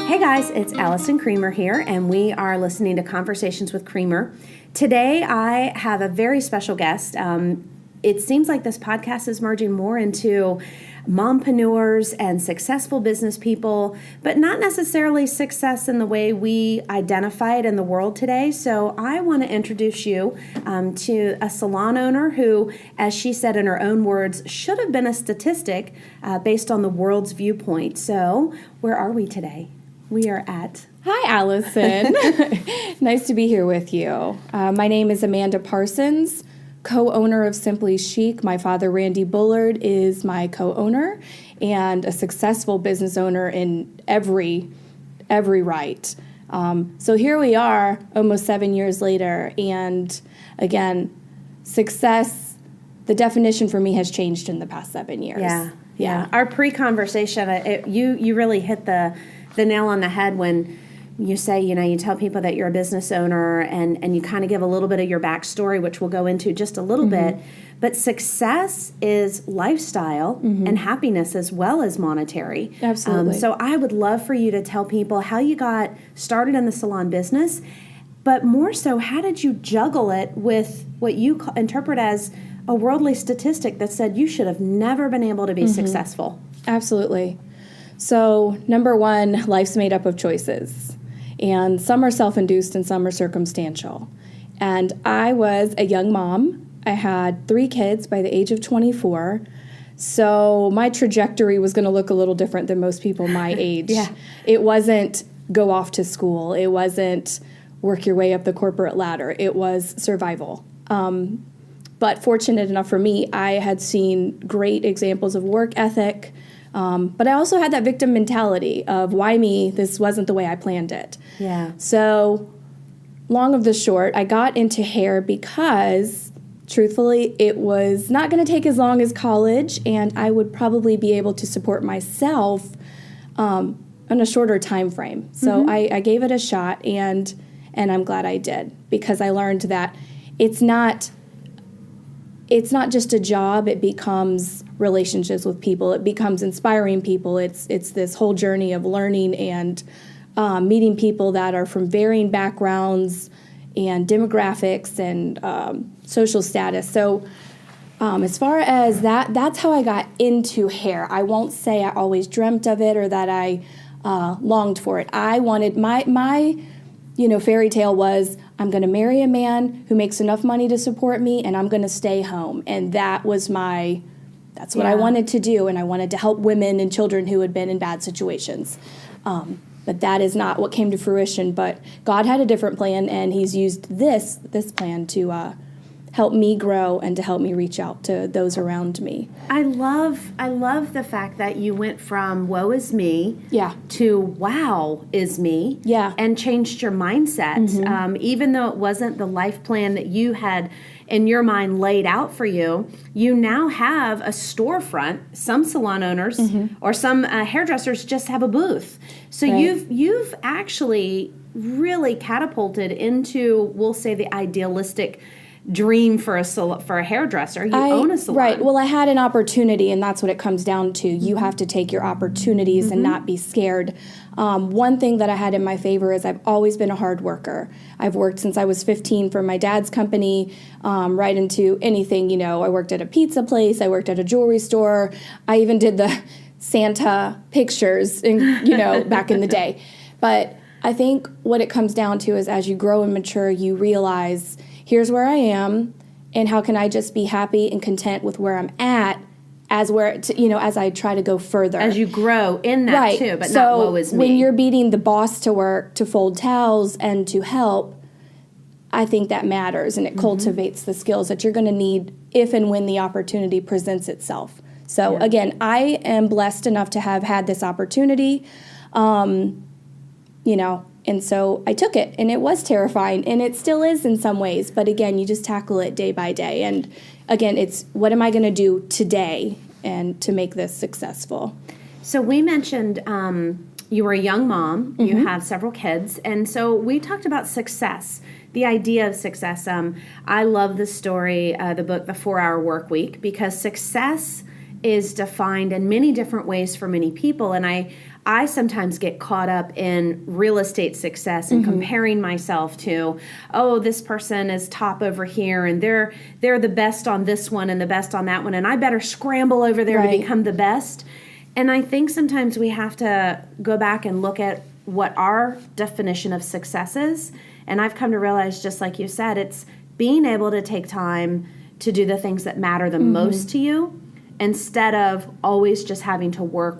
Hey guys, it's Alison Creamer here, and we are listening to Conversations with Creamer. Today I have a very special guest. It seems like this podcast is merging more into mompreneurs and successful business people, but not necessarily success in the way we identify it in the world today. So I want to introduce you to a salon owner who, as she said in her own words, should have been a statistic based on the world's viewpoint. So where are we today? We are at... Hi, Alison. Nice to be here with you. My name is Amanda Parsons, co-owner of Simply Chic. My father, Randy Bullard, is my co-owner and a successful business owner in every right. So here we are almost 7 years later, and again, success, the definition for me has changed in the past 7 years. Yeah. Our pre-conversation, you really hit the nail on the head when you say, you tell people that you're a business owner and you kind of give a little bit of your backstory, which we'll go into just a little bit. But success is lifestyle and happiness as well as monetary. Absolutely. So I would love for you to tell people how you got started in the salon business, but more so, how did you juggle it with what you interpret as a worldly statistic that said you should have never been able to be successful? Absolutely. So, number one, life's made up of choices, and some are self-induced and some are circumstantial. And I was a young mom. I had 3 kids by the age of 24, so my trajectory was going to look a little different than most people my age. It wasn't go off to school. It wasn't work your way up the corporate ladder. It was survival. But fortunate enough for me, I had seen great examples of work ethic. But I also had that victim mentality of, why me? This wasn't the way I planned it. Yeah. So, long of the short, I got into hair because, truthfully, it was not going to take as long as college, and I would probably be able to support myself on a shorter time frame. So I gave it a shot, and I'm glad I did, because I learned that it's not just a job. It becomes relationships with people. It becomes inspiring people. It's this whole journey of learning and meeting people that are from varying backgrounds and demographics and social status. So as far as that's how I got into hair. I won't say I always dreamt of it or that I longed for it. I wanted my fairy tale was, I'm going to marry a man who makes enough money to support me, and I'm going to stay home. And that's what I wanted to do, and I wanted to help women and children who had been in bad situations. But that is not what came to fruition. But God had a different plan, and He's used this plan to help me grow and to help me reach out to those around me. I love the fact that you went from woe is me to wow is me and changed your mindset. Even though it wasn't the life plan that you had in your mind laid out for you, you now have a storefront. Some salon owners or some hairdressers just have a booth. So you've actually really catapulted into, we'll say, the idealistic dream for a hairdresser. You own a salon. Right. Well, I had an opportunity, and that's what it comes down to. You have to take your opportunities and not be scared. One thing that I had in my favor is I've always been a hard worker. I've worked since I was 15 for my dad's company, right into anything. I worked at a pizza place. I worked at a jewelry store. I even did the Santa pictures, back in the day. But I think what it comes down to is, as you grow and mature, you realize, here's where I am, and how can I just be happy and content with where I'm at, as I try to go further. As you grow in that too, but not woe is me. When you're beating the boss to work, to fold towels, and to help, I think that matters, and it cultivates the skills that you're going to need if and when the opportunity presents itself. So again, I am blessed enough to have had this opportunity, and so I took it, and it was terrifying, and it still is in some ways. But again, you just tackle it day by day. And again, it's, what am I going to do today and to make this successful? So we mentioned you were a young mom. You have several kids. And so we talked about success. the idea of success. I love the story, the book, The 4-Hour Work Week, because success is defined in many different ways for many people. And I sometimes get caught up in real estate success and comparing myself to, oh, this person is top over here and they're the best on this one and the best on that one, and I better scramble over there to become the best. And I think sometimes we have to go back and look at what our definition of success is. And I've come to realize, just like you said, it's being able to take time to do the things that matter the most to you, instead of always just having to work.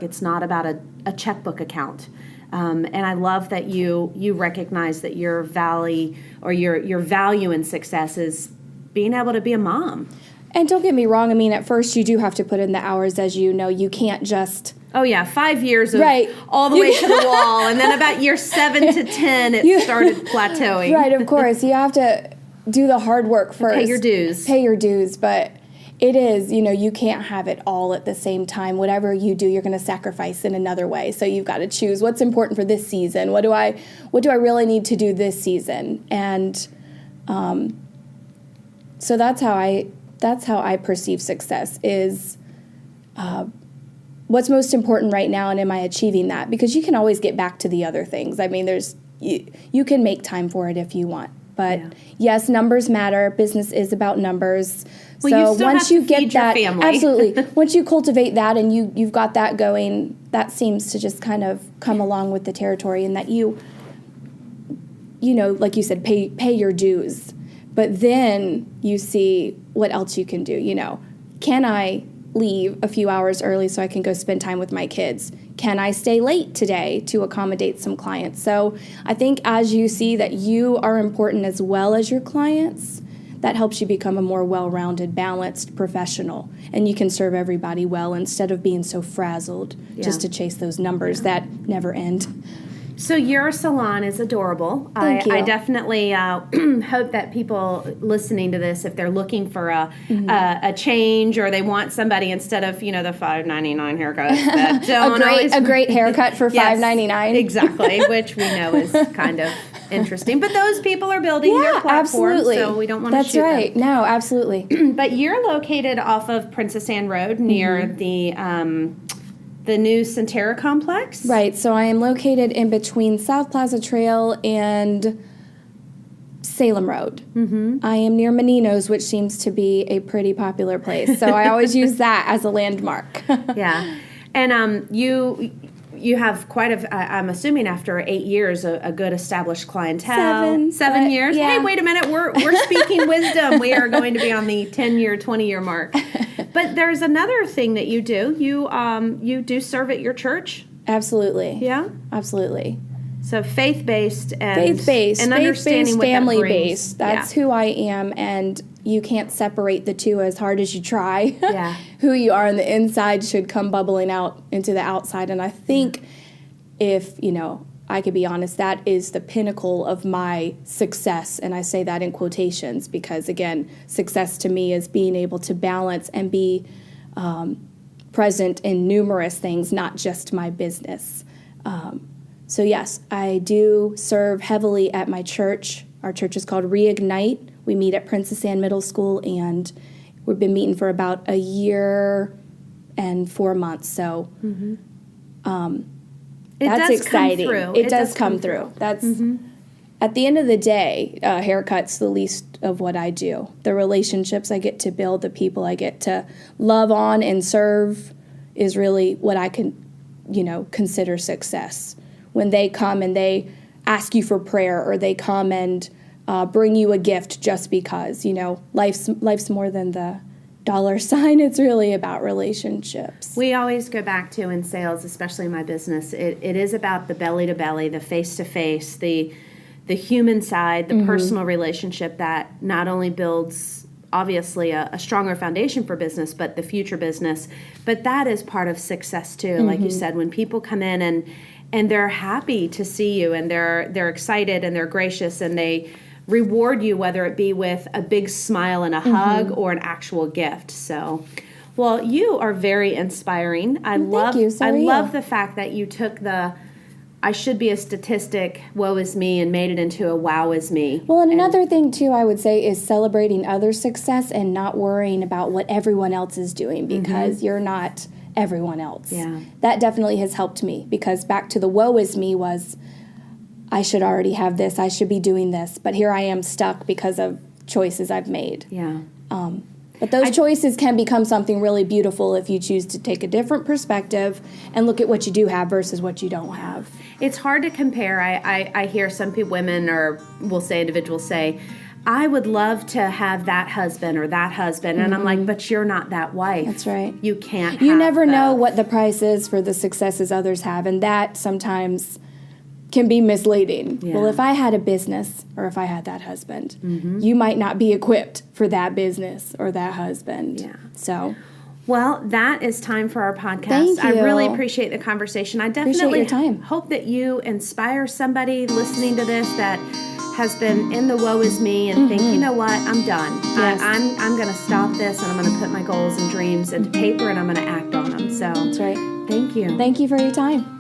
It's not about a checkbook account. And I love that you recognize that your value or your value in success is being able to be a mom. And don't get me wrong, I mean, at first you do have to put in the hours, as you know. You can't just... Oh, yeah, 5 years of all the way to the wall. And then about year 7 to 10, it started plateauing. Right, of course. You have to do the hard work first. Pay your dues. Pay your dues, but... It is, you can't have it all at the same time. Whatever you do, you're going to sacrifice in another way. So you've got to choose what's important for this season. What do I really need to do this season? And so that's how I perceive success is what's most important right now, and am I achieving that? Because you can always get back to the other things. I mean, you can make time for it if you want. But yes, numbers matter. Business is about numbers. Well, so you still once have to you get feed your that, family. absolutely. Once you cultivate that and you've got that going, that seems to just kind of come along with the territory, and that you like you said, pay your dues. But then you see what else you can do. Can I leave a few hours early so I can go spend time with my kids? Can I stay late today to accommodate some clients? So I think as you see that you are important as well as your clients, that helps you become a more well-rounded, balanced professional. And you can serve everybody well instead of being so frazzled just to chase those numbers that never end. So your salon is adorable. Thank you. I definitely hope that people listening to this, if they're looking for a change, or they want somebody instead of the $5.99 haircut, that don't a great haircut for $5.99. Exactly, which we know is kind of interesting. But those people are building their platform, absolutely. So we don't want to shoot That's right. them. No, absolutely. But you're located off of Princess Anne Road near the new Centera complex? Right, so I am located in between South Plaza Trail and Salem Road. I am near Menino's, which seems to be a pretty popular place. So I always use that as a landmark. Yeah. And you have quite I'm assuming after 8 years, a good established clientele. 7 years? Yeah. Hey, wait a minute. We're speaking wisdom. We are going to be on the 10-year, 20-year mark. But there's another thing that you do. You do serve at your church? Absolutely. Yeah? Absolutely. So faith-based and understanding what family-based. That brings. That's who I am, and you can't separate the two as hard as you try. Yeah. Who you are on the inside should come bubbling out into the outside, and I think if, I could be honest, that is the pinnacle of my success, and I say that in quotations because, again, success to me is being able to balance and be present in numerous things, not just my business. So yes, I do serve heavily at my church. Our church is called Reignite. We meet at Princess Anne Middle School, and we've been meeting for about a year and 4 months. So that's exciting. It does come through. That's at the end of the day, haircut's the least of what I do. The relationships I get to build, the people I get to love on and serve is really what I can, consider success. When they come and they ask you for prayer, or they come and bring you a gift just because, life's more than the dollar sign. It's really about relationships. We always go back to, in sales, especially in my business, it is about the belly to belly, the face to face, the human side, the personal relationship that not only builds obviously a stronger foundation for business, but the future business. But that is part of success too. Like you said, when people come in and they're happy to see you, and they're excited and they're gracious, and they reward you, whether it be with a big smile and a hug or an actual gift. So, well, you are very inspiring. I love the fact that you took I should be a statistic, woe is me, and made it into a wow is me. Well, and another thing, too, I would say is celebrating other success and not worrying about what everyone else is doing because you're not everyone else. Yeah. That definitely has helped me because back to the woe is me was, I should already have this, I should be doing this, but here I am stuck because of choices I've made. Yeah. But those choices can become something really beautiful if you choose to take a different perspective and look at what you do have versus what you don't have. It's hard to compare. I hear some people, women, or we'll say individuals say, I would love to have that husband or that husband. And I'm like, but you're not that wife. That's right. You can't You have never know both. what the price is for the successes others have, and that sometimes can be misleading. Yeah. Well, if I had a business or if I had that husband, you might not be equipped for that business or that husband. Yeah. So, Well, that is time for our podcast. Thank I really you. appreciate the conversation. I Appreciate definitely your time. hope that you inspire somebody listening to this that has been in the woe is me and think, you know what, I'm done. Yes. I'm going to stop this and I'm going to put my goals and dreams into paper and I'm going to act on them. So that's right. thank you. Thank you for your time.